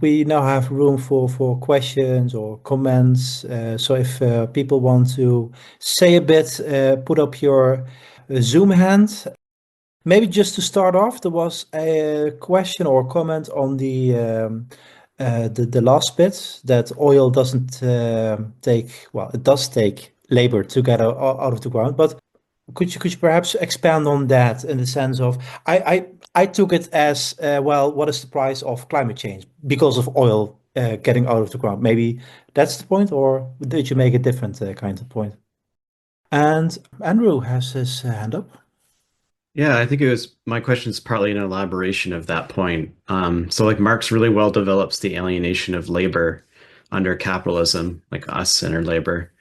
We now have room for questions or comments. So if people want to say a bit, put up your Zoom hand. Maybe just to start off, there was a question or comment on the last bit that oil doesn't take, well, it does take labor to get out of the ground, but could you perhaps expand on that in the sense of I took it as well, what is the price of climate change because of oil getting out of the ground? Maybe that's the point, or did you make a different kind of point? And Andrew has his hand up. Yeah, I think it was my question is partly an elaboration of that point. So like Marx really well develops the alienation of labor under capitalism, like us and our labor.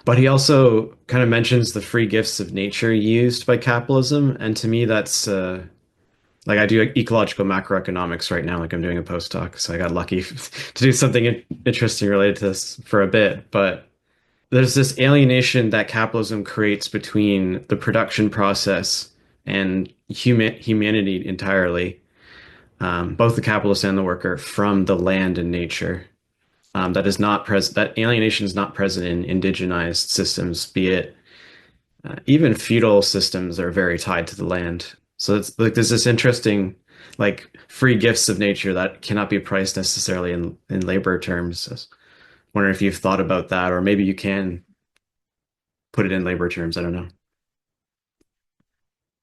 But he also kind of mentions the free gifts of nature used by capitalism. And to me, that's like I do ecological macroeconomics right now, like I'm doing a postdoc. So I got lucky to do something interesting related to this for a bit. But there's this alienation that capitalism creates between the production process and humanity entirely, both the capitalist and the worker, from the land and nature. That is not present. That alienation is not present in indigenized systems, be it even feudal systems are very tied to the land. So it's like there's this interesting, like free gifts of nature that cannot be priced necessarily in labor terms. I was wondering if you've thought about that, or maybe you can put it in labor terms. I don't know.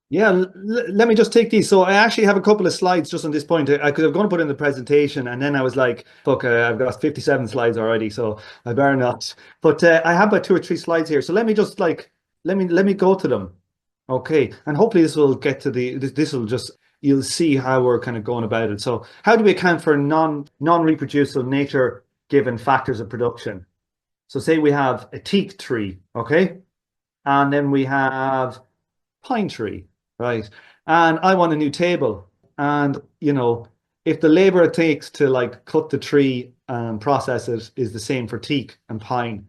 Yeah, let me just take these. So I actually have a couple of slides just on this point because I was going to put in the presentation, and then I was like, "Fuck, I've got 57 slides already, so I better not." But I have about two or three slides here, so let me just like let me go to them, okay? And hopefully this will get to this will just you'll see how we're kind of going about it. So how do we account for non-reproducible nature given factors of production? So say we have a teak tree, okay, and then we have pine tree, right? And I want a new table. And, if the labor it takes to like cut the tree and process it is the same for teak and pine,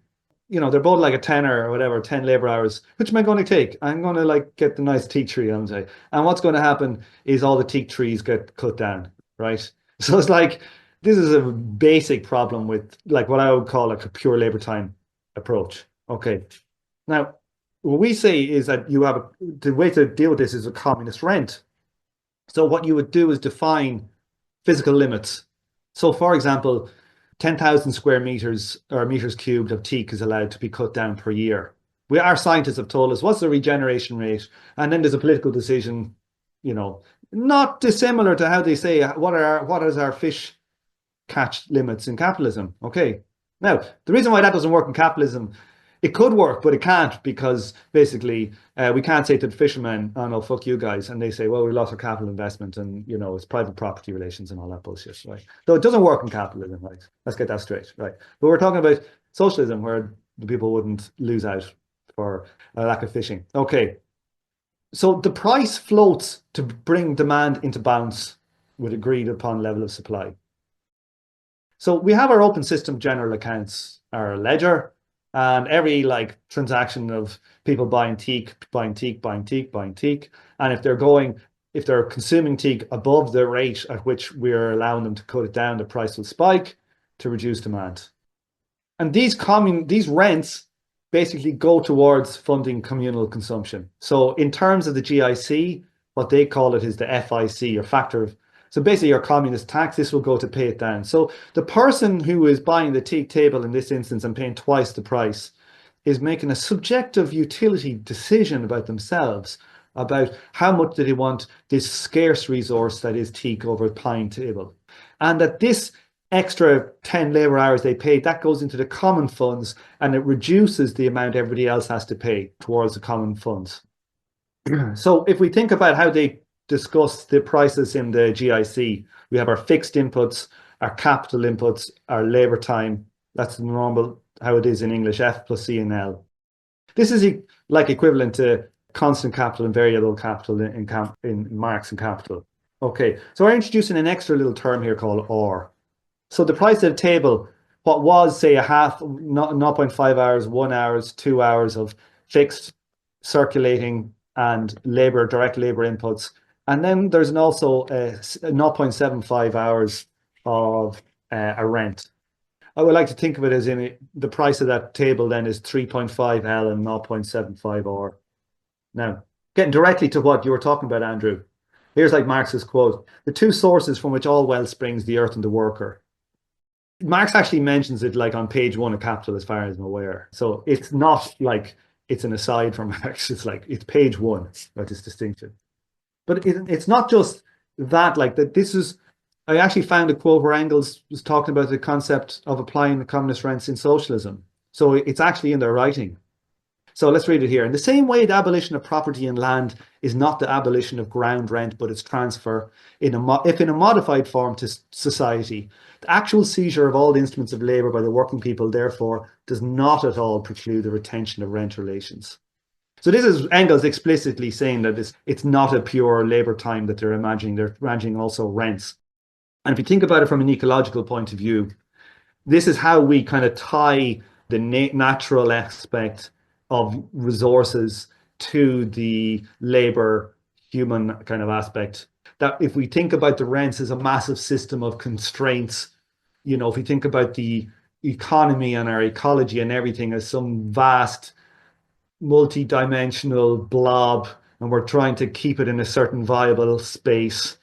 they're both like a tenner or whatever, 10 labor hours. Which am I going to take? I'm going to like get the nice teak tree, I'm say. And what's going to happen is all the teak trees get cut down, right? So it's like this is a basic problem with like what I would call like a pure labor time approach. Okay. Now, what we say is that the way to deal with this is a communist rent. So what you would do is define physical limits. So for example, 10,000 square meters or meters cubed of teak is allowed to be cut down per year. Our scientists have told us what's the regeneration rate, and then there's a political decision, not dissimilar to how they say what is our fish catch limits in capitalism. Okay. Now, the reason why that doesn't work in capitalism, it could work, but it can't because basically we can't say to the fishermen, "Oh no, fuck you guys," and they say, "Well, we lost our capital investment, and it's private property relations and all that bullshit," right? So it doesn't work in capitalism, right? Let's get that straight, right? But we're talking about socialism, where the people wouldn't lose out for a lack of fishing. Okay, so the price floats to bring demand into balance with agreed upon level of supply. So we have our open system general accounts, our ledger, and every like transaction of people buying teak, buying teak, buying teak, buying teak. And if they're consuming teak above the rate at which we're allowing them to cut it down, the price will spike to reduce demand. And these rents basically go towards funding communal consumption. So in terms of the GIC, what they call it is the FIC, or factor of. So basically your communist tax, this will go to pay it down. So the person who is buying the teak table in this instance and paying twice the price is making a subjective utility decision about themselves, about how much do they want this scarce resource that is teak over a pine table. And that this extra 10 labor hours they pay, that goes into the common funds, and it reduces the amount everybody else has to pay towards the common funds. So if we think about how they discuss the prices in the GIC, we have our fixed inputs, our capital inputs, our labor time. That's the normal, how it is in English, F plus C and L. This is like equivalent to constant capital and variable capital in Marx and Capital. Okay, so we're introducing an extra little term here called R. So the price at the table, what was, say, a half, 0.5 hours, 1 hour, 2 hours of fixed circulating and direct labor inputs. And then there's also 0.75 hours of a rent. I would like to think of it as the price of that table then is 3.5 L and 0.75 R. Now, getting directly to what you were talking about, Andrew, here's like Marx's quote: "The two sources from which all wealth springs, the earth and the worker." Marx actually mentions it like on page 1 of Capital, as far as I'm aware. So it's not like it's an aside from Marx. It's like it's page 1 about this distinction. But it's not just that, like that. This is, I actually found a quote where Engels was talking about the concept of applying the communist rents in socialism. So it's actually in their writing. So let's read it here. In the same way, the abolition of property and land is not the abolition of ground rent, but its transfer, if in a modified form, to society. The actual seizure of all the instruments of labour by the working people, therefore, does not at all preclude the retention of rent relations. So this is Engels explicitly saying that it's not a pure labour time that they're imagining. They're imagining also rents. And if you think about it from an ecological point of view, this is how we kind of tie the natural aspect of resources to the labor human kind of aspect. That if we think about the rents as a massive system of constraints, if we think about the economy and our ecology and everything as some vast multi-dimensional blob, and we're trying to keep it in a certain viable space,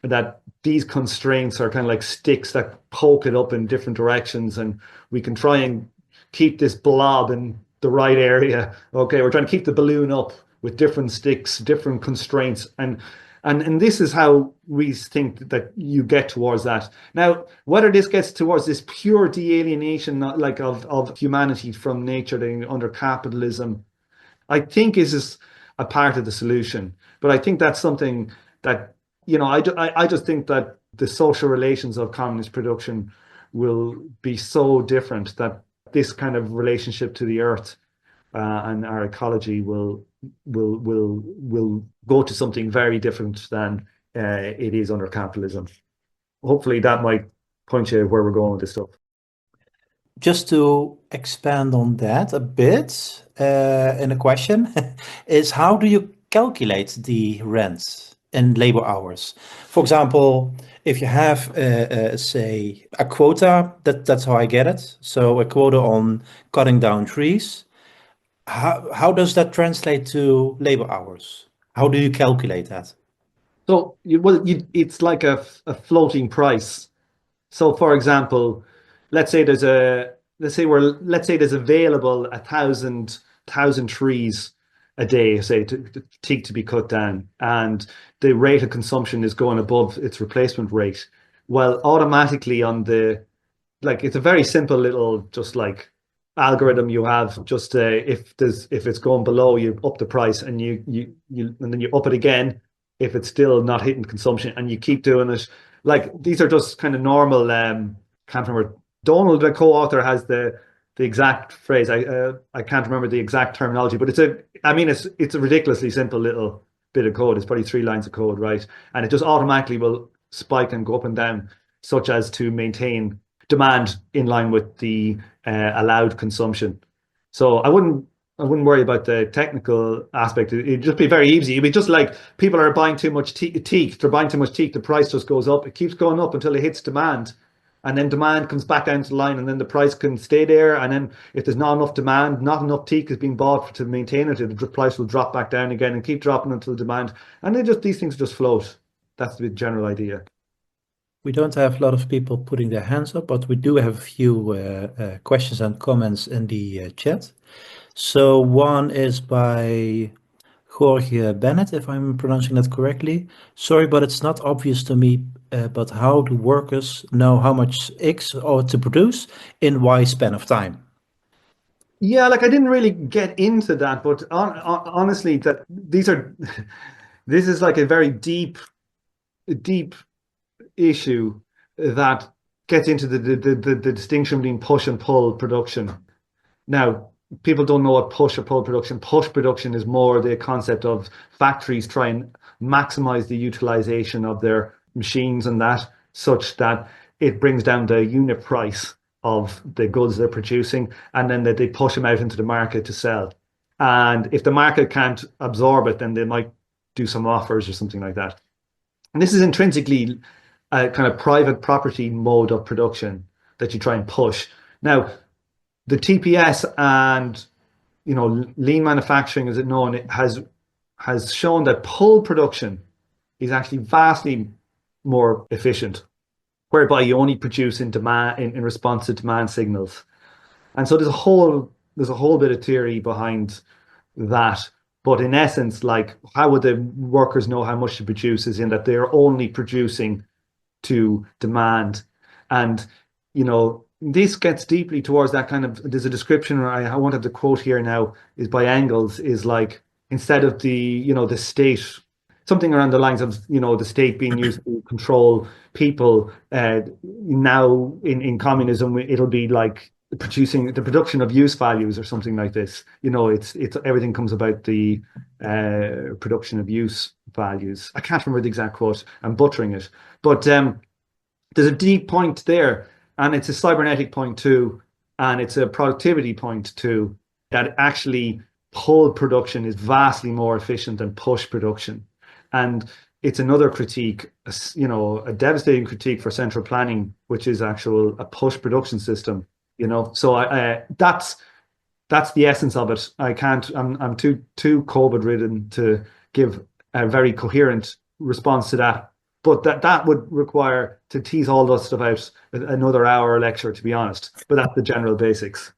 that these constraints are kind of like sticks that poke it up in different directions, and we can try and keep this blob in the right area. Okay, we're trying to keep the balloon up with different sticks, different constraints, and this is how we think that you get towards that. Now, whether this gets towards this pure de-alienation, like of humanity from nature under capitalism, I think is a part of the solution. But I think that's something that, I just think that the social relations of communist production will be so different that this kind of relationship to the earth and our ecology will go to something very different than it is under capitalism. Hopefully that might point you where we're going with this stuff. Just to expand on that a bit, in a question, is how do you calculate the rents in labor hours? For example, if you have, say, a quota, that's how I get it. So a quota on cutting down trees. How does that translate to labor hours? How do you calculate that? So, it's like a floating price. So, for example, let's say there's available 1,000 trees a day, say, to teak to be cut down, and the rate of consumption is going above its replacement rate. Well, automatically it's a very simple little just like algorithm you have. Just if it's going below, you up the price, and you and then you up it again if it's still not hitting consumption, and you keep doing it. Like, these are just kind of normal. Can't remember. Donald, the co-author, has the exact phrase. I can't remember the exact terminology, but it's a ridiculously simple little bit of code. It's probably 3 lines of code, right? And it just automatically will spike and go up and down, such as to maintain demand in line with the allowed consumption. So I wouldn't worry about the technical aspect. It'd just be very easy. It'd be just like people are buying too much teak. They're buying too much teak. The price just goes up. It keeps going up until it hits demand. And then demand comes back down to the line, and then the price can stay there. And then if there's not enough demand, not enough teak is being bought to maintain it, the price will drop back down again and keep dropping until demand. And these things just float. That's the general idea. We don't have a lot of people putting their hands up, but we do have a few questions and comments in the chat. So one is by Jorge Bennett, if I'm pronouncing that correctly. Sorry, but it's not obvious to me, but how do workers know how much X or to produce in Y span of time? Yeah, like I didn't really get into that, but honestly, that this is like a very deep issue that gets into the distinction between push and pull production. Now, people don't know what push or pull production. Push production is more the concept of factories try and maximize the utilization of their machines and that, such that it brings down the unit price of the goods they're producing, and then they push them out into the market to sell. And if the market can't absorb it, then they might do some offers or something like that. And this is intrinsically a kind of private property mode of production that you try and push. Now, the TPS and lean manufacturing, as it known, it has shown that pull production is actually vastly more efficient, whereby you only produce in demand in response to demand signals. And so there's a whole bit of theory behind that. But in essence, like, how would the workers know how much to produce is in that they're only producing to demand. And, this gets deeply towards that kind of, there's a description, I wanted to quote here now, is by Engels, is like, instead of the state, something around the lines of, the state being used to control people, now in communism, it'll be like the production of use values or something like this. It's everything comes about the production of use values. I can't remember the exact quote. I'm butchering it, but there's a deep point there, and it's a cybernetic point too, and it's a productivity point too, that actually pull production is vastly more efficient than push production. And it's another critique, a devastating critique for central planning, which is a push production system. So that's the essence of it. I'm too COVID ridden to give a very coherent response to that. But that would require to tease all that stuff out another hour lecture, to be honest. But that's the general basics.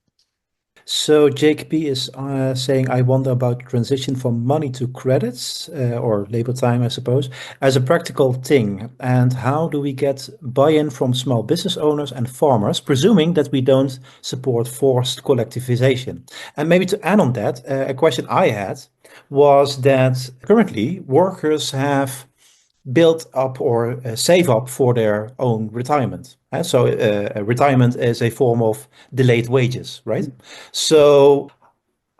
So Jake B is saying, I wonder about transition from money to credits or labor time, I suppose, as a practical thing. And how do we get buy-in from small business owners and farmers, presuming that we don't support forced collectivization? And maybe to add on that, a question I had was that currently workers have build up or save up for their own retirement. So retirement is a form of delayed wages, right? So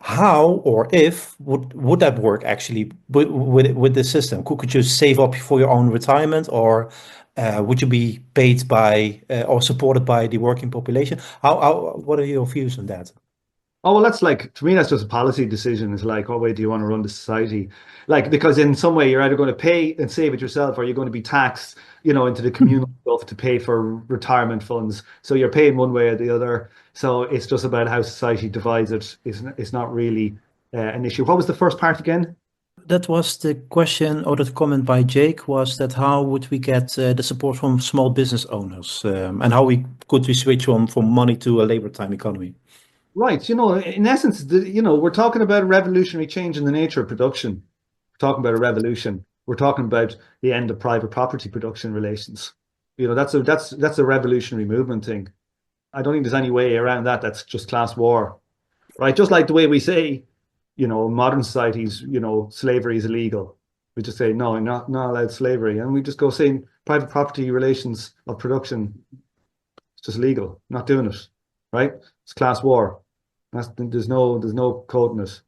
how or if would that work actually with the system? Could you save up for your own retirement, or would you be paid by or supported by the working population? What are your views on that? Oh, well, that's like, to me, that's just a policy decision. It's like, what way do you want to run the society? Like, because in some way you're either going to pay and save it yourself, or you're going to be taxed, into the communal stuff to pay for retirement funds. So you're paying one way or the other. So it's just about how society divides it. It's not really an issue. What was the first part again? That was the question, or the comment by Jake, was that how would we get the support from small business owners, and how could we switch from money to a labor time economy? Right. In essence, we're talking about a revolutionary change in the nature of production. We're talking about a revolution. We're talking about the end of private property production relations. That's a revolutionary movement thing. I don't think there's any way around that. That's just class war, right? Just like the way we say, modern societies, slavery is illegal. We just say, no, not allowed slavery. And we just go saying private property relations of production, it's just legal, not doing it, right? It's class war. There's no code in it.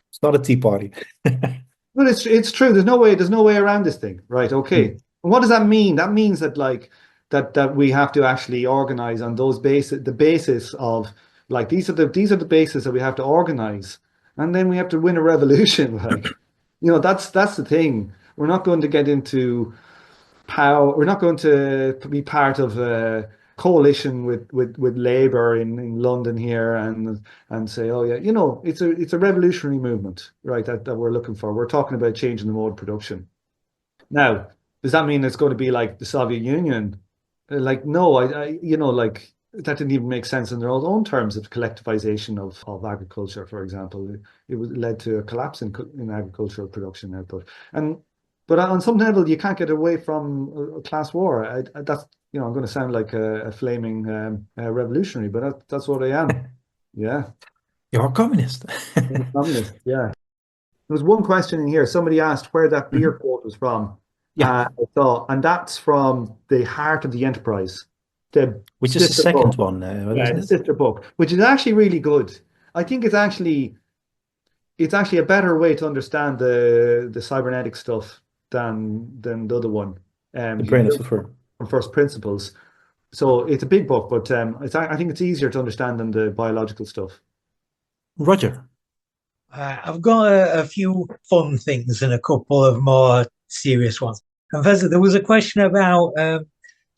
It's not a tea party. But it's true. There's no way around this thing, right? Okay. And what does that mean? That means that like that we have to actually organize on those the basis of like these are the bases that we have to organize, and then we have to win a revolution. Like, that's the thing. We're not going to get into power. We're not going to be part of a coalition with Labour in London here and say, oh yeah, it's a revolutionary movement, right? That we're looking for. We're talking about changing the mode of production. Now, does that mean it's going to be like the Soviet Union? Like, no, like that didn't even make sense in their own terms of collectivization of agriculture, for example. It led to a collapse in agricultural production output. But on some level, you can't get away from a class war. That's, I'm going to sound like a flaming revolutionary, but that's what I am. Yeah. You're a communist. I'm a communist, yeah. There was one question in here. Somebody asked where that beer quote was from. Yeah. I thought, and that's from The Heart of the Enterprise. Which is the second one. Yeah, the sister book, which is actually really good. I think it's actually a better way to understand the cybernetic stuff than the other one. The Brain of Software. From first principles. So it's a big book, but I think it's easier to understand than the biological stuff. Roger. I've got a few fun things and a couple of more serious ones. And first, there was a question about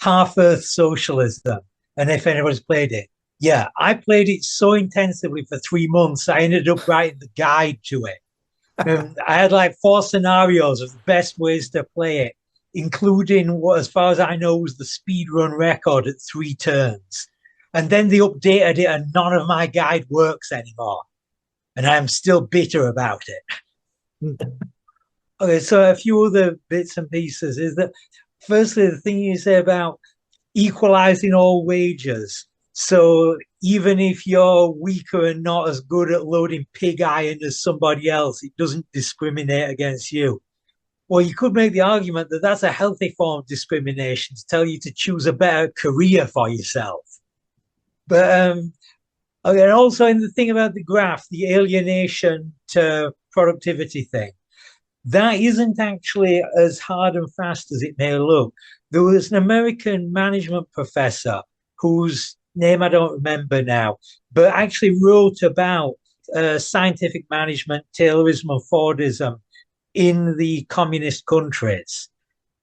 Half-Earth Socialism. And if anybody's played it, yeah, I played it so intensively for 3 months, I ended up writing the guide to it. And I had like 4 scenarios of the best ways to play it, including what, as far as I know, was the speed run record at 3 turns. And then they updated it, and none of my guide works anymore. And I'm still bitter about it. Okay, so a few other bits and pieces is that, firstly, the thing you say about equalizing all wages. So even if you're weaker and not as good at loading pig iron as somebody else, it doesn't discriminate against you. Well, you could make the argument that that's a healthy form of discrimination to tell you to choose a better career for yourself. But okay, and also in the thing about the graph, the alienation to productivity thing, that isn't actually as hard and fast as it may look. There was an American management professor whose name I don't remember now, but actually wrote about scientific management, Taylorism and Fordism in the communist countries.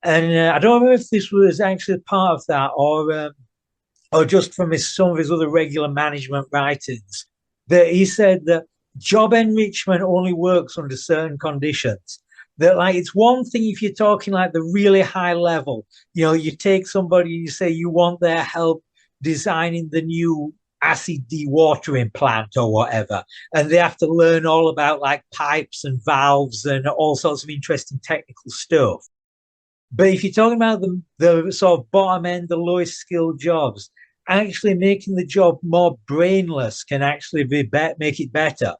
And I don't know if this was actually part of that or just from some of his other regular management writings, that he said that job enrichment only works under certain conditions. That like it's one thing if you're talking like the really high level, you take somebody, you say you want their help designing the new acid dewatering plant or whatever, and they have to learn all about like pipes and valves and all sorts of interesting technical stuff. But if you're talking about the sort of bottom end, the lowest skilled jobs, actually making the job more brainless can actually make it better,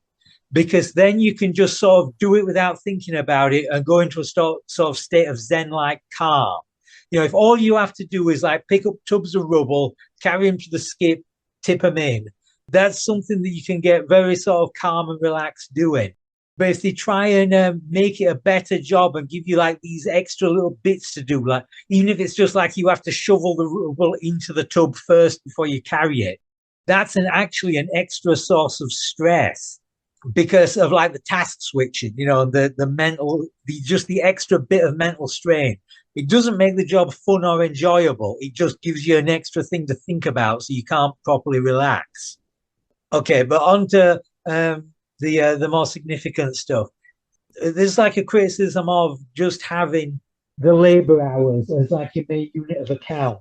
because then you can just sort of do it without thinking about it and go into a sort of state of Zen-like calm. If all you have to do is like pick up tubs of rubble, carry them to the skip, tip them in, that's something that you can get very sort of calm and relaxed doing. But if they try and make it a better job and give you like these extra little bits to do, like even if it's just like you have to shovel the rubble into the tub first before you carry it, that's actually an extra source of stress because of like the task switching, the mental, just the extra bit of mental strain. It doesn't make the job fun or enjoyable. It just gives you an extra thing to think about, so you can't properly relax. Okay, but on to the more significant stuff. There's like a criticism of just having the labor hours as like a main unit of account,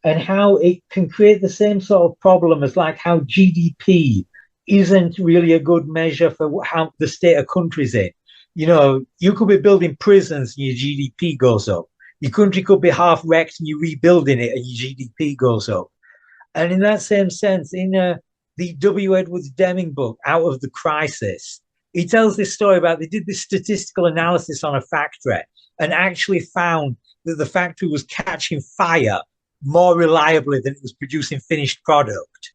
and how it can create the same sort of problem as like how GDP isn't really a good measure for how the state of country's in. You could be building prisons and your GDP goes up. Your country could be half wrecked and you're rebuilding it and your GDP goes up. And in that same sense, in the W. Edwards Deming book, Out of the Crisis, he tells this story about they did this statistical analysis on a factory and actually found that the factory was catching fire more reliably than it was producing finished product.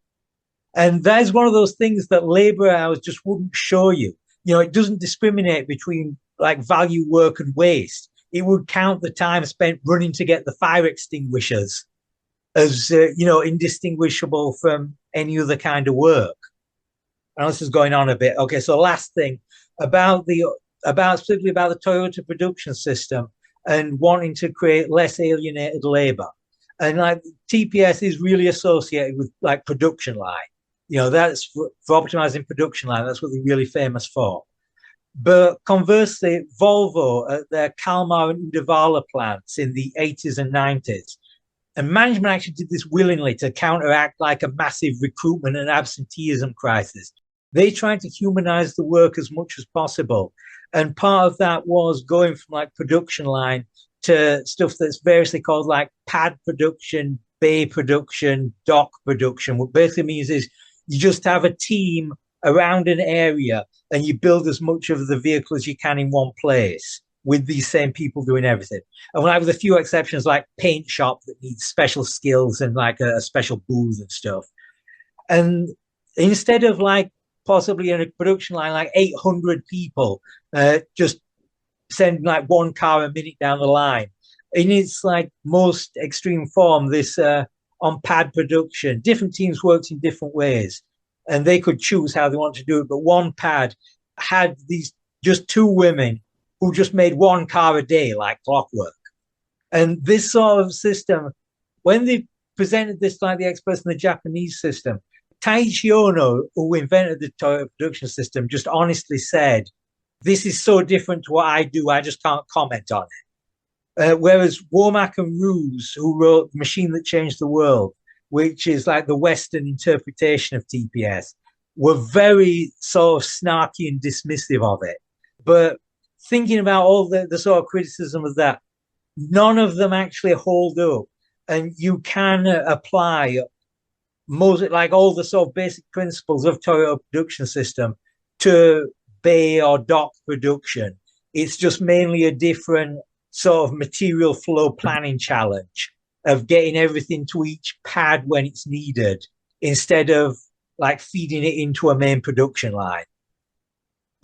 And that is one of those things that labor hours just wouldn't show you. It doesn't discriminate between like value work and waste. It would count the time spent running to get the fire extinguishers as, indistinguishable from any other kind of work. And this is going on a bit. Okay, so last thing specifically about the Toyota production system and wanting to create less alienated labor. And like TPS is really associated with like production line. That's for optimizing production line. That's what they're really famous for. But conversely, Volvo at their Kalmar and Uddevalla plants in the 80s and 90s, and management actually did this willingly to counteract like a massive recruitment and absenteeism crisis. They tried to humanize the work as much as possible. And part of that was going from like production line to stuff that's variously called like pad production, bay production, dock production. What basically means is you just have a team around an area and you build as much of the vehicle as you can in one place with these same people doing everything. And when I with a few exceptions, like paint shop that needs special skills and like a special booth and stuff. And instead of like possibly in a production line, like 800 people just send like one car a minute down the line. In its like most extreme form, this on pad production, different teams worked in different ways and they could choose how they want to do it. But one pad had these just 2 women who just made one car a day, like clockwork. And this sort of system when they presented this like the experts in the Japanese system, Taiichi Ohno, who invented the Toyota production system, just honestly said, this is so different to what I do, I just can't comment on it. Whereas Womack and Roos, who wrote The Machine That Changed the World, which is like the Western interpretation of TPS, were very sort of snarky and dismissive of it. But thinking about all the sort of criticism of that, none of them actually hold up. And you can apply most, like all the sort of basic principles of Toyota production system to bay or dock production. It's just mainly a different sort of material flow planning challenge of getting everything to each pad when it's needed instead of like feeding it into a main production line.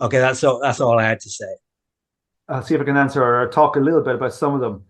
Okay, that's all I had to say. I'll see if I can answer or talk a little bit about some of them.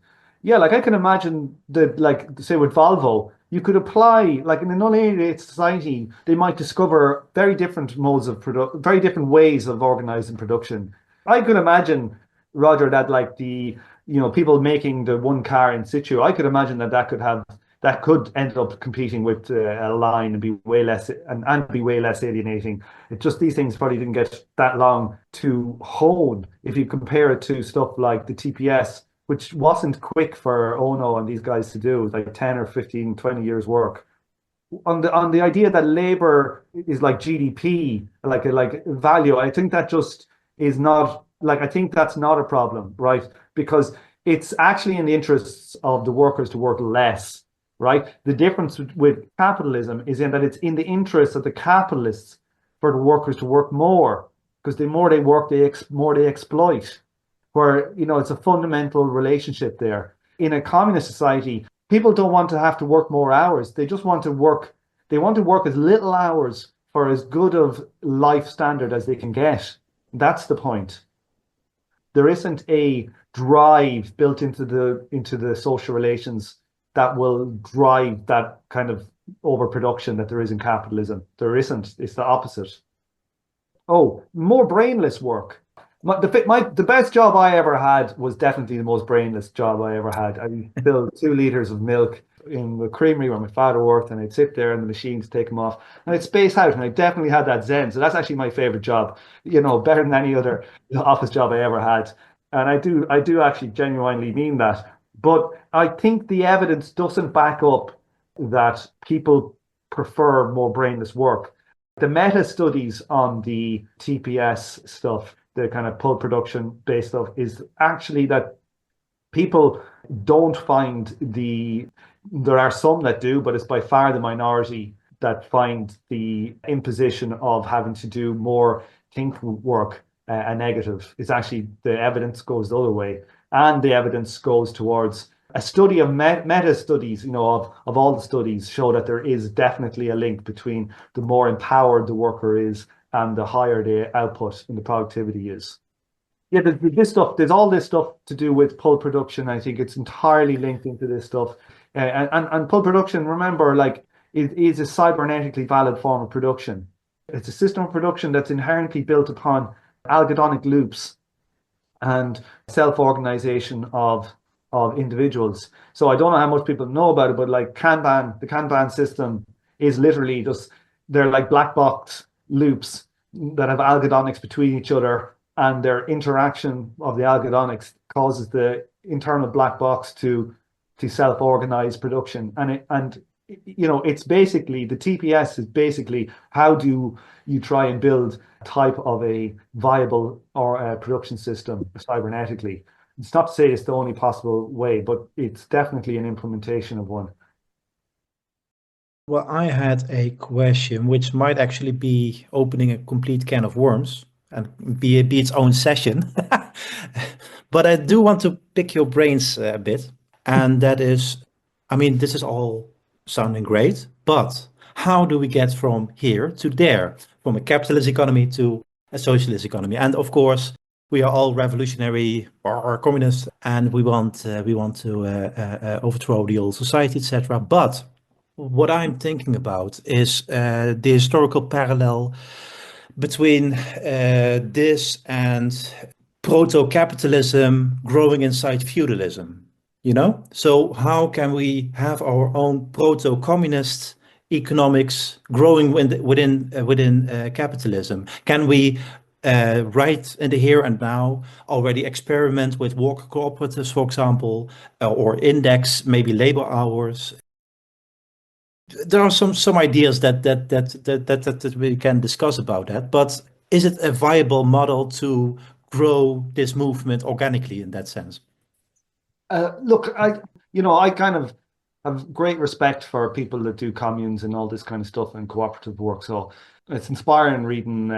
Yeah, like I can imagine that, like, say with Volvo, you could apply, like in an unalienated society, they might discover very different modes of production, very different ways of organizing production. I could imagine, Roger, that like people making the one car in situ, I could imagine that could end up competing with a line and be way less and be way less alienating. It just, these things probably didn't get that long to hone if you compare it to stuff like the TPS, which wasn't quick for Ono and these guys to do. It was like 10 or 15, 20 years work. On the idea that labor is like GDP, like value, I think that just is not, like, I think that's not a problem, right? Because it's actually in the interests of the workers to work less, right? The difference with capitalism is in that it's in the interests of the capitalists for the workers to work more, because the more they work, the more they exploit. Where, it's a fundamental relationship there. In a communist society, people don't want to have to work more hours. They just want to work. They want to work as little hours for as good of life standard as they can get. That's the point. There isn't a drive built into the social relations that will drive that kind of overproduction that there is in capitalism. There isn't. It's the opposite. Oh, more brainless work. The best job I ever had was definitely the most brainless job I ever had. I filled 2 liters of milk in the creamery where my father worked, and I'd sit there in the machine to take them off, and I'd space out, and I definitely had that zen. So that's actually my favorite job, better than any other office job I ever had. And I do actually genuinely mean that. But I think the evidence doesn't back up that people prefer more brainless work. The meta studies on the TPS stuff, the kind of pull production based stuff, is actually that people don't find there are some that do, but it's by far the minority that find the imposition of having to do more think work a negative. It's actually, the evidence goes the other way. And the evidence goes towards a study of meta studies, of all the studies, show that there is definitely a link between the more empowered the worker is and the higher the output and the productivity is. Yeah, there's all this stuff to do with pull production. I think it's entirely linked into this stuff. And pull production, remember, like, it is a cybernetically valid form of production. It's a system of production that's inherently built upon algorithmic loops and self-organization of individuals. So I don't know how much people know about it, but like Kanban, the Kanban system is literally just, they're like black box loops that have algorithmics between each other, and their interaction of the algorithmics causes the internal black box to self-organize production. And it's basically, the TPS is basically, how do you try and build a type of a viable or a production system cybernetically? It's not to say it's the only possible way, but it's definitely an implementation of one. Well, I had a question which might actually be opening a complete can of worms and be its own session. But I do want to pick your brains a bit. And that is, I mean, this is all sounding great, but how do we get from here to there, from a capitalist economy to a socialist economy? And of course, we are all revolutionary or communists, and we want to overthrow the old society, etc. But what I'm thinking about is the historical parallel between this and proto-capitalism growing inside feudalism. you know? So how can we have our own proto-communist economics growing within capitalism? Can we right in the here and now already experiment with worker cooperatives, for example, or index maybe labor hours? There are some ideas that we can discuss about that, but is it a viable model to grow this movement organically in that sense? Look, I kind of have great respect for people that do communes and all this kind of stuff and cooperative work. So it's inspiring reading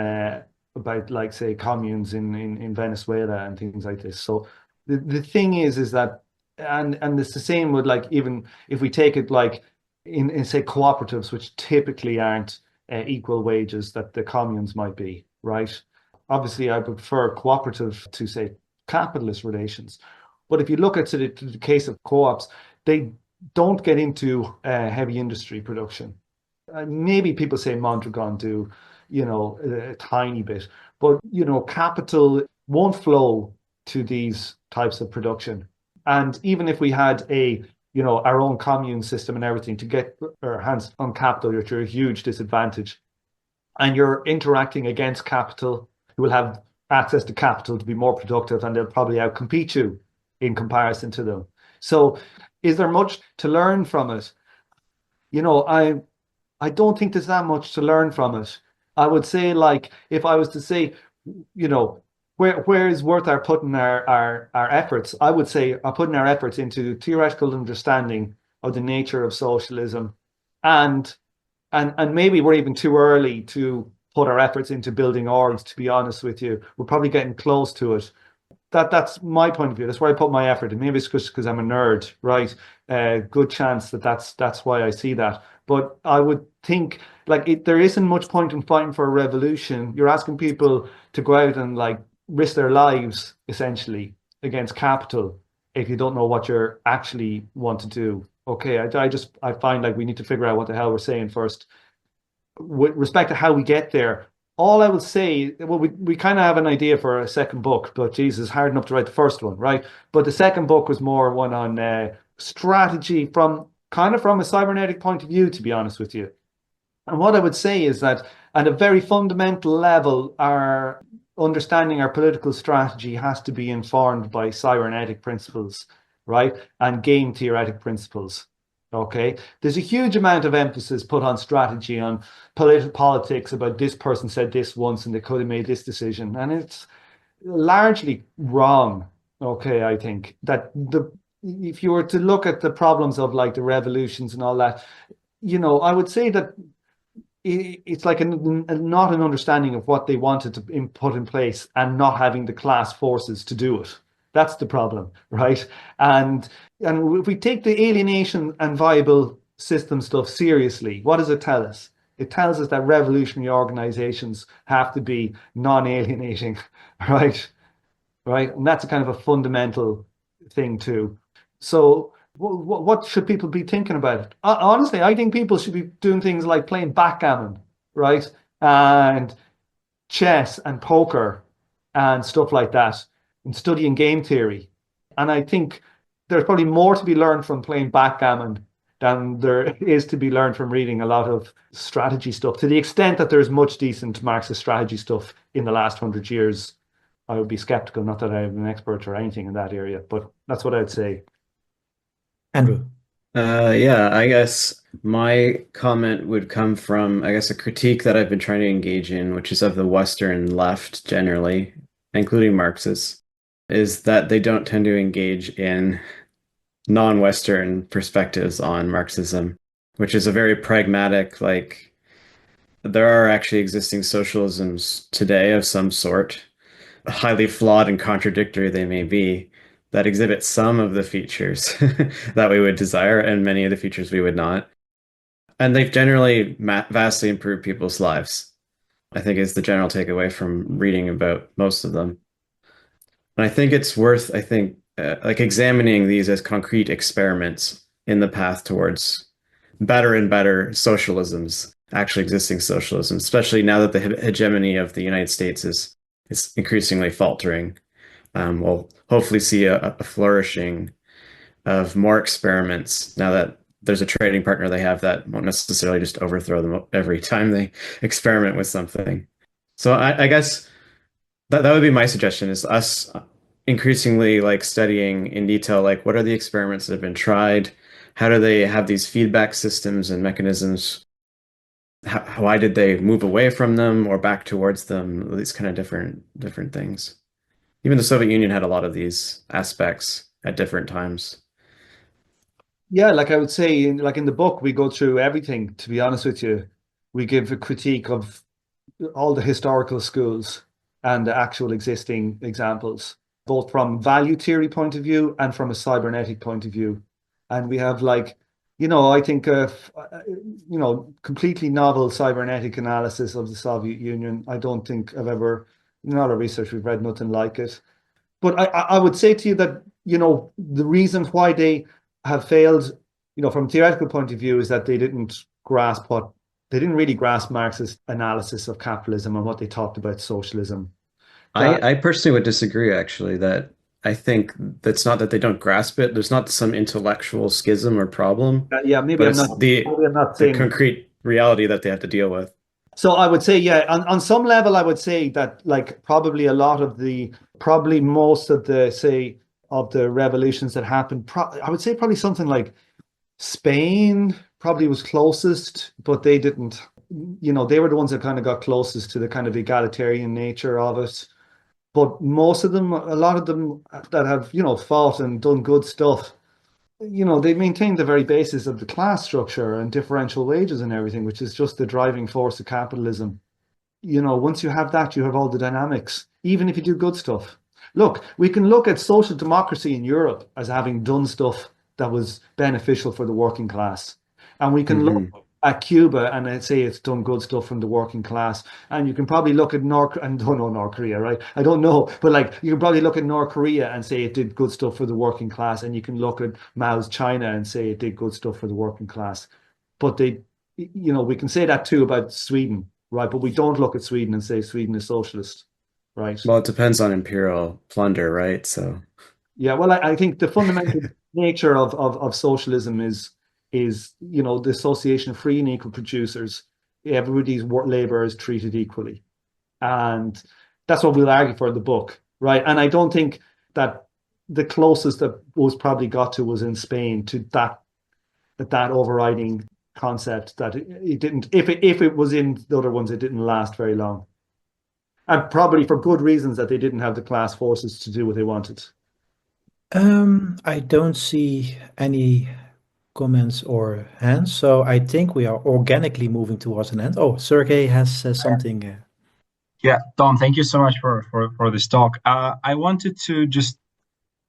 about, like, say, communes in Venezuela and things like this. So the thing is that, and it's the same with, like, even if we take it like in say cooperatives, which typically aren't equal wages that the communes might be, right? Obviously, I prefer cooperative to, say, capitalist relations. But if you look at the case of co-ops, they don't get into heavy industry production. Maybe people say Mondragon do, a tiny bit, but capital won't flow to these types of production. And even if we had our own commune system and everything, to get our hands on capital, you're at a huge disadvantage. And you're interacting against capital, who will have access to capital to be more productive, and they'll probably outcompete you in comparison to them. So is there much to learn from it? I don't think there's that much to learn from it. I would say, like, if I was to say, where is worth our putting our efforts, I would say are putting our efforts into theoretical understanding of the nature of socialism, and maybe we're even too early to put our efforts into building orgs, to be honest with you. We're probably getting close to it. That's my point of view. That's where I put my effort. And maybe it's just because I'm a nerd, right? Good chance that's why I see that. But I would think, like, there isn't much point in fighting for a revolution. You're asking people to go out and, like, risk their lives essentially against capital if you don't know what you're actually want to do. Okay, I find like we need to figure out what the hell we're saying first. With respect to how we get there, all I will say, well, we kind of have an idea for a second book, but Jesus, hard enough to write the first one, right? But the second book was more one on strategy from a cybernetic point of view, to be honest with you. And what I would say is that at a very fundamental level, our understanding our political strategy has to be informed by cybernetic principles, right? And game theoretic principles. Okay, there's a huge amount of emphasis put on strategy, on politics, about this person said this once and they could have made this decision, and it's largely wrong. Okay, I think that if you were to look at the problems of, like, the revolutions and all that, I would say that it's like not an understanding of what they wanted to put in place, and not having the class forces to do it. That's the problem, right? And if we take the alienation and viable system stuff seriously, what does it tell us? It tells us that revolutionary organizations have to be non-alienating, right? Right? And that's a kind of a fundamental thing too. So what should people be thinking about it? Honestly, I think people should be doing things like playing backgammon, right? And chess and poker and stuff like that, and studying game theory. And I think there's probably more to be learned from playing backgammon than there is to be learned from reading a lot of strategy stuff. To the extent that there's much decent Marxist strategy stuff in the last 100 years, I would be skeptical. Not that I'm an expert or anything in that area, but that's what I'd say. Andrew. Yeah, I guess my comment would come from, I guess, a critique that I've been trying to engage in, which is of the Western left generally, including Marxists, is that they don't tend to engage in non-Western perspectives on Marxism, which is a very pragmatic, like, there are actually existing socialisms today of some sort, highly flawed and contradictory they may be, that exhibit some of the features that we would desire and many of the features we would not. And they've generally vastly improved people's lives, I think, is the general takeaway from reading about most of them. And I think it's worth, like, examining these as concrete experiments in the path towards better and better socialisms, actually existing socialism, especially now that the hegemony of the United States is increasingly faltering. We'll hopefully see a flourishing of more experiments now that there's a trading partner they have that won't necessarily just overthrow them every time they experiment with something. So I guess that would be my suggestion is us increasingly like studying in detail, like what are the experiments that have been tried? How do they have these feedback systems and mechanisms? Why did they move away from them or back towards them? These kind of different things. Even the Soviet Union had a lot of these aspects at different times. Yeah, like I would say, like in the book, we go through everything. To be honest with you, we give a critique of all the historical schools and the actual existing examples, both from value theory point of view and from a cybernetic point of view. And we have like, I think completely novel cybernetic analysis of the Soviet Union. I don't think I've ever, in a lot of research, we've read nothing like it. But I would say to you that, the reason why they have failed, from a theoretical point of view, is that they didn't really grasp Marx's analysis of capitalism and what they talked about socialism. I personally would disagree, actually, that I think that's not that they don't grasp it. There's not some intellectual schism or problem, Yeah, but it's maybe I'm not the saying. concrete reality that they have to deal with. So I would say, yeah, on some level, I would say that like probably most of the, say, of the revolutions that happened, I would say probably something like Spain probably was closest, but they didn't, they were the ones that kind of got closest to the kind of egalitarian nature of it. But most of them, a lot of them that have, fought and done good stuff, they maintain the very basis of the class structure and differential wages and everything, which is just the driving force of capitalism. Once you have that, you have all the dynamics, even if you do good stuff. Look, we can look at social democracy in Europe as having done stuff that was beneficial for the working class. And we can look at Cuba and say it's done good stuff from the working class. And you can probably look at I don't know North Korea, right? I don't know. But like you can probably look at North Korea and say it did good stuff for the working class. And you can look at Mao's China and say it did good stuff for the working class. But we can say that too about Sweden, right? But we don't look at Sweden and say Sweden is socialist, right? Well, it depends on imperial plunder, right? So yeah, well, I think the fundamental nature of socialism is the association of free and equal producers. Everybody's labor is treated equally, and that's what we'll argue for in the book, right? And I don't think that the closest that was probably got to was in Spain to that overriding concept that it didn't. If it was in the other ones, it didn't last very long, and probably for good reasons that they didn't have the class forces to do what they wanted. I don't see any comments or hands, so I think we are organically moving towards an end. Oh, Sergey has something. Yeah, Tom, thank you so much for this talk. I wanted to just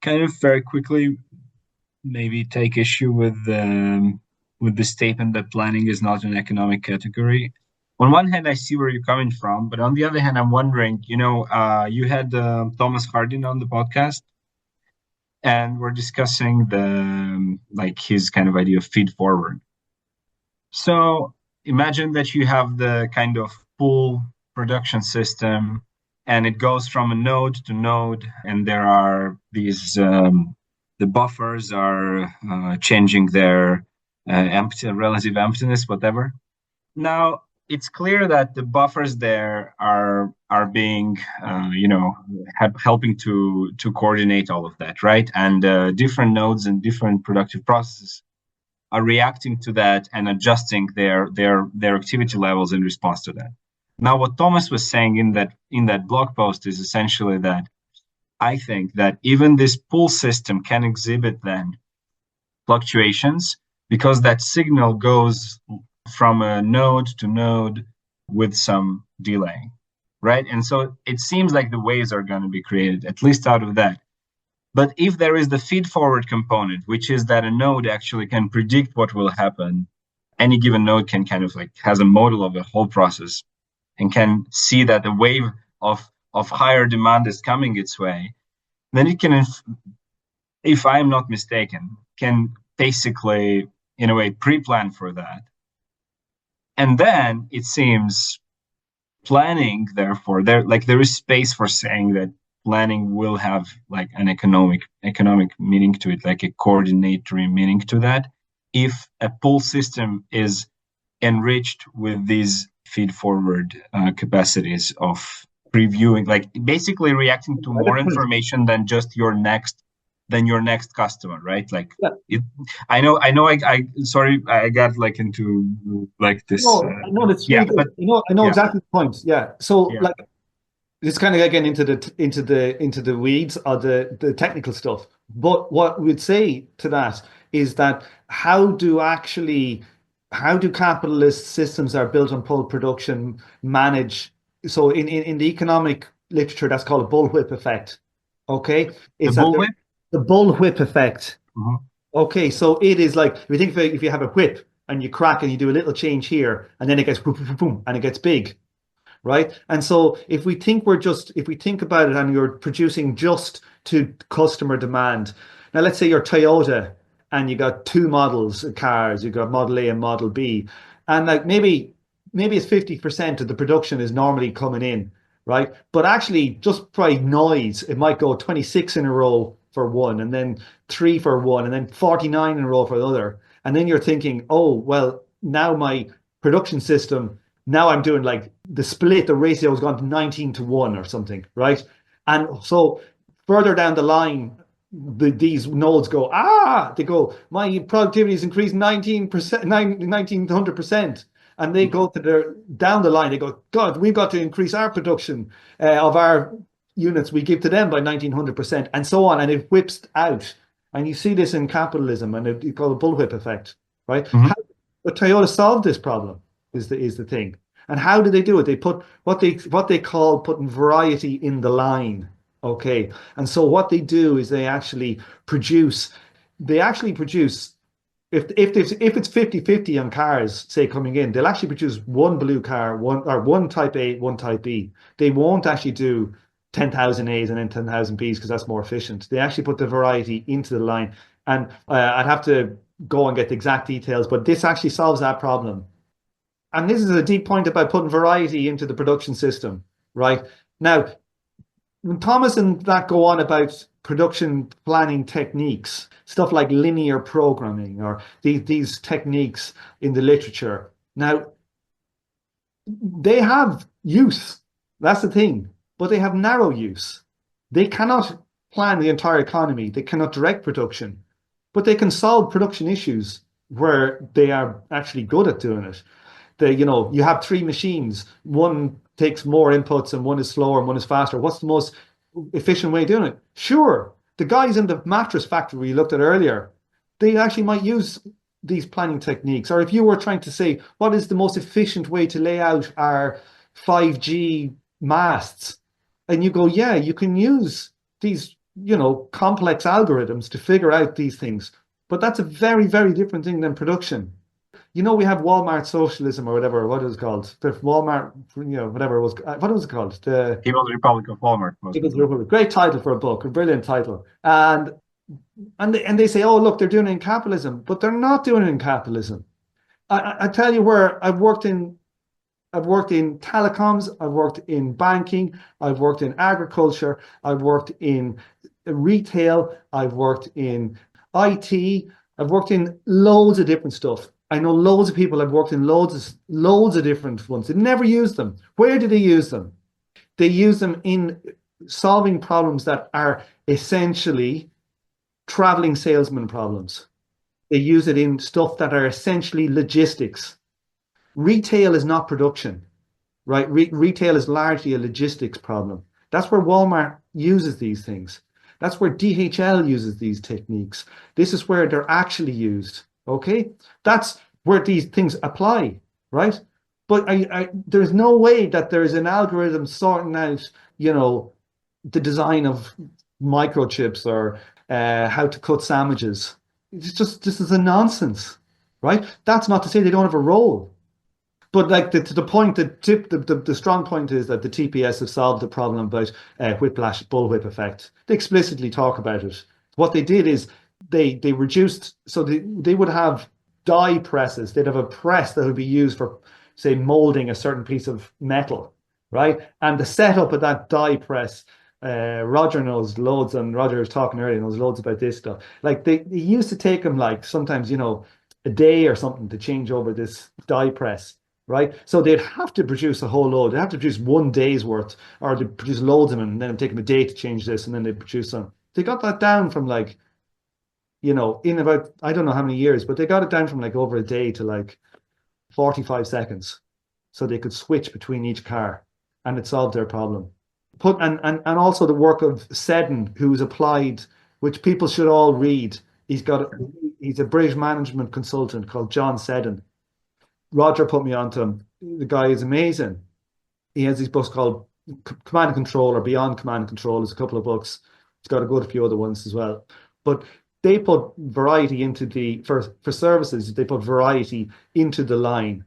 kind of very quickly maybe take issue with the statement that planning is not an economic category. On one hand, I see where you're coming from, but on the other hand, I'm wondering, you had Thomas Hardin on the podcast, and we're discussing his kind of idea of feed forward. So imagine that you have the kind of pull production system, and it goes from a node to node, and there are these the buffers are changing their relative emptiness, whatever. Now it's clear that the buffers there are being helping to coordinate all of that, right? And different nodes and different productive processes are reacting to that and adjusting their activity levels in response to that. Now, what Thomas was saying in that blog post is essentially that I think that even this pull system can exhibit then fluctuations because that signal goes from a node to node with some delay, right? And so it seems like the waves are going to be created, at least out of that. But if there is the feed forward component, which is that a node actually can predict what will happen, any given node can kind of has a model of the whole process and can see that the wave of higher demand is coming its way, then it can, if I'm not mistaken, can basically, in a way, pre-plan for that. And then it seems planning, therefore, there is space for saying that planning will have like an economic meaning to it, like a coordinatory meaning to that, if a pull system is enriched with these feed forward capacities of previewing, like basically reacting to more information than just your next customer, right? Like I know I sorry, I got like into like this no, that's really good. but I know exactly the point. Yeah. So like it's kind of again into the weeds of the technical stuff. But what we'd say to that is that how do capitalist systems that are built on pull production manage? So in the economic literature, that's called a bullwhip effect. Okay, it's the bullwhip effect. Okay, so it is like if you think if you have a whip and you crack and you do a little change here, and then it gets boom, boom, boom, boom, and it gets big. Right. And so if we think about it and you're producing just to customer demand, now let's say you're Toyota and you got two models of cars, you got Model A and Model B, and like maybe it's 50% of the production is normally coming in, right? But actually just by noise, it might go 26 in a row for one, and then 3 for one, and then 49 in a row for the other. And then you're thinking, oh, well, now my production system, now I'm doing like the ratio has gone to 19-1 or something, right? And so further down the line, these nodes go, they go, my productivity has increased 19%, 100%. And they go to down the line, they go, God, we've got to increase our production of our units we give to them by 1900%, and so on. And it whips out. And you see this in capitalism, and it's called the bullwhip effect, right? But Toyota solved this problem. Is the thing. And how do they do it? They put what they call putting variety in the line. Okay. And so what they do is they actually produce if it's 50-50 on cars, say, coming in, they'll actually produce one blue car, one type A, one type B. They won't actually do 10,000 A's and then 10,000 B's because that's more efficient. They actually put the variety into the line. And I'd have to go and get the exact details, but this actually solves that problem. And this is a deep point about putting variety into the production system, right? Now, when Thomas and that go on about production planning techniques, stuff like linear programming or these techniques in the literature, now, they have use. That's the thing. But they have narrow use. They cannot plan the entire economy. They cannot direct production. But they can solve production issues where they are actually good at doing it. You have 3 machines. One takes more inputs and one is slower and one is faster. What's the most efficient way of doing it? Sure, the guys in the mattress factory we looked at earlier, they actually might use these planning techniques. Or if you were trying to say, what is the most efficient way to lay out our 5G masts? And you go, yeah, you can use these, complex algorithms to figure out these things. But that's a very, very different thing than production. We have Walmart socialism or whatever, what it was called. The Walmart, whatever it was. What was it called? The People's Republic of Walmart. People's Republic. Great title for a book, a brilliant title. And they say, oh, look, they're doing it in capitalism, but they're not doing it in capitalism. I tell you where I've worked in telecoms, I've worked in banking, I've worked in agriculture, I've worked in retail, I've worked in IT, I've worked in loads of different stuff. I know loads of people have worked in loads of different ones. They never use them. Where do they use them? They use them in solving problems that are essentially traveling salesman problems. They use it in stuff that are essentially logistics. Retail is not production, right? Retail is largely a logistics problem. That's where Walmart uses these things. That's where DHL uses these techniques. This is where they're actually used. Okay, that's where these things apply, right? But there's no way that there is an algorithm sorting out, the design of microchips or how to cut sandwiches. This is a nonsense, right? That's not to say they don't have a role. But like to the point, the strong point is that the TPS have solved the problem about whiplash, bullwhip effect. They explicitly talk about it. What they did is they reduced, so they would have die presses. They'd have a press that would be used for, say, molding a certain piece of metal, right? And the setup of that die press Roger knows loads, and Roger was talking earlier, knows loads about this stuff. Like it used to take them like sometimes, you know, a day or something to change over this die press, right? So they'd have to produce a whole load. They'd have to produce 1 day's worth, or they'd produce loads of them, and then it'd take them a day to change this, and then they'd produce them. They got that down from like, you know, in about, I don't know how many years, but they got it down from like over a day to like 45 seconds. So they could switch between each car, and it solved their problem. And also the work of Seddon, who's applied, which people should all read. He's a British management consultant called John Seddon. Roger put me onto him. The guy is amazing. He has these books called Command and Control or Beyond Command and Control. There's a couple of books. He's got a good few other ones as well. But they put variety into for services, they put variety into the line.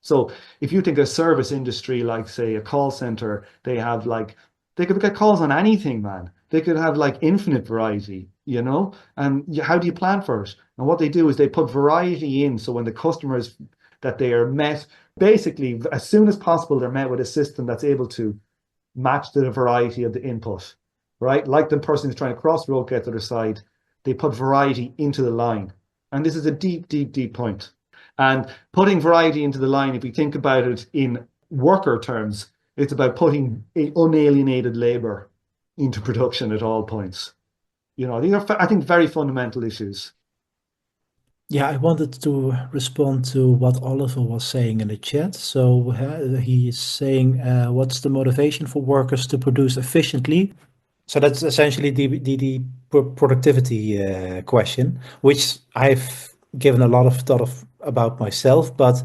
So if you think a service industry, like say a call center, they could get calls on anything, man. They could have like infinite variety, you know? And how do you plan for it? And what they do is they put variety in. So when the customers that they are met, basically as soon as possible, they're met with a system that's able to match the variety of the input, right? Like the person who's trying to cross the road, get to the other side, they put variety into the line. And this is a deep, deep, deep point. And putting variety into the line, if you think about it in worker terms, it's about putting unalienated labor into production at all points. You know, these are, I think, very fundamental issues. Yeah, I wanted to respond to what Oliver was saying in the chat. So he is saying, what's the motivation for workers to produce efficiently? So that's essentially the productivity question, which I've given a lot of thought about myself. But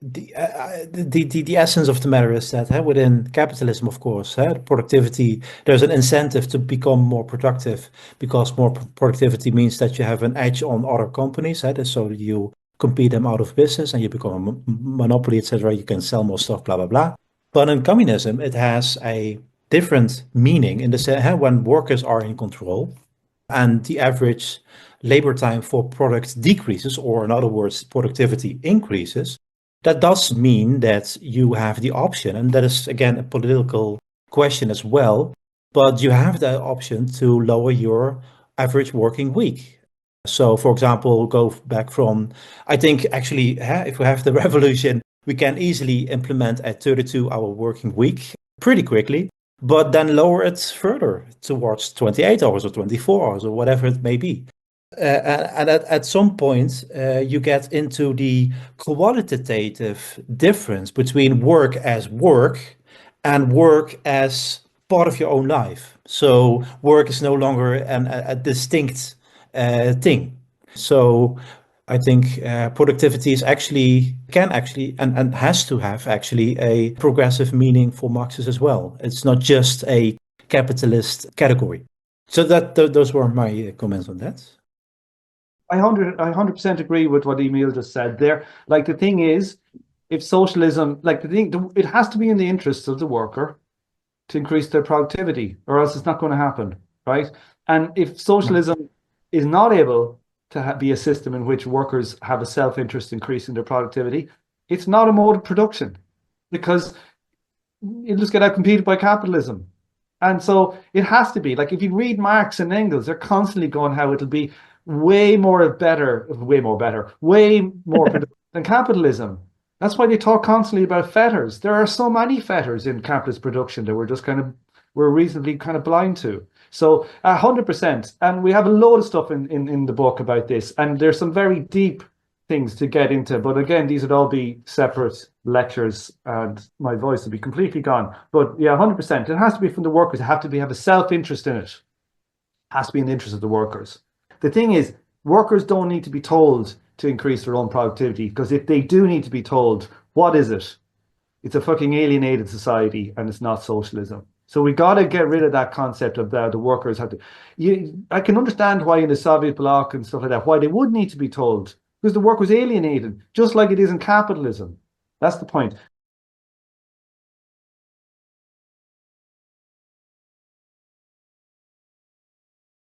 the essence of the matter is that within capitalism, of course, productivity, there's an incentive to become more productive, because more productivity means that you have an edge on other companies, so you compete them out of business and you become a monopoly, etc. You can sell more stuff, blah blah blah. But in communism, it has a different meaning in the sense when workers are in control and the average labor time for product decreases, or in other words, productivity increases. That does mean that you have the option, and that is again a political question as well, but you have the option to lower your average working week. So, for example, go back from, I think actually, if we have the revolution, we can easily implement a 32-hour working week pretty quickly, but then lower it further towards 28 hours or 24 hours or whatever it may be. And at some point, you get into the qualitative difference between work as work and work as part of your own life. So work is no longer a distinct thing. So I think productivity is can actually and has to have actually a progressive meaning for Marxists as well. It's not just a capitalist category. So those were my comments on that. I 100% agree with what Emil just said there. Like the thing is, if socialism, it has to be in the interests of the worker to increase their productivity, or else it's not going to happen, right? And if socialism is not able to be a system in which workers have a self-interest increasing their productivity, it's not a mode of production, because it'll just get outcompeted by capitalism. And so it has to be, like if you read Marx and Engels, they're constantly going how it'll be way more productive than capitalism. That's why they talk constantly about fetters. There are so many fetters in capitalist production that we're reasonably kind of blind to. So 100%. And we have a load of stuff in the book about this. And there's some very deep things to get into. But again, these would all be separate lectures and my voice would be completely gone. But yeah, 100%. It has to be from the workers. It has to have a self-interest in it. It has to be in the interest of the workers. The thing is, workers don't need to be told to increase their own productivity, because if they do need to be told, what is it? It's a fucking alienated society, and it's not socialism. So we got to get rid of that concept of the workers have to. I can understand why in the Soviet bloc and stuff like that, why they would need to be told, because the work was alienated, just like it is in capitalism. That's the point.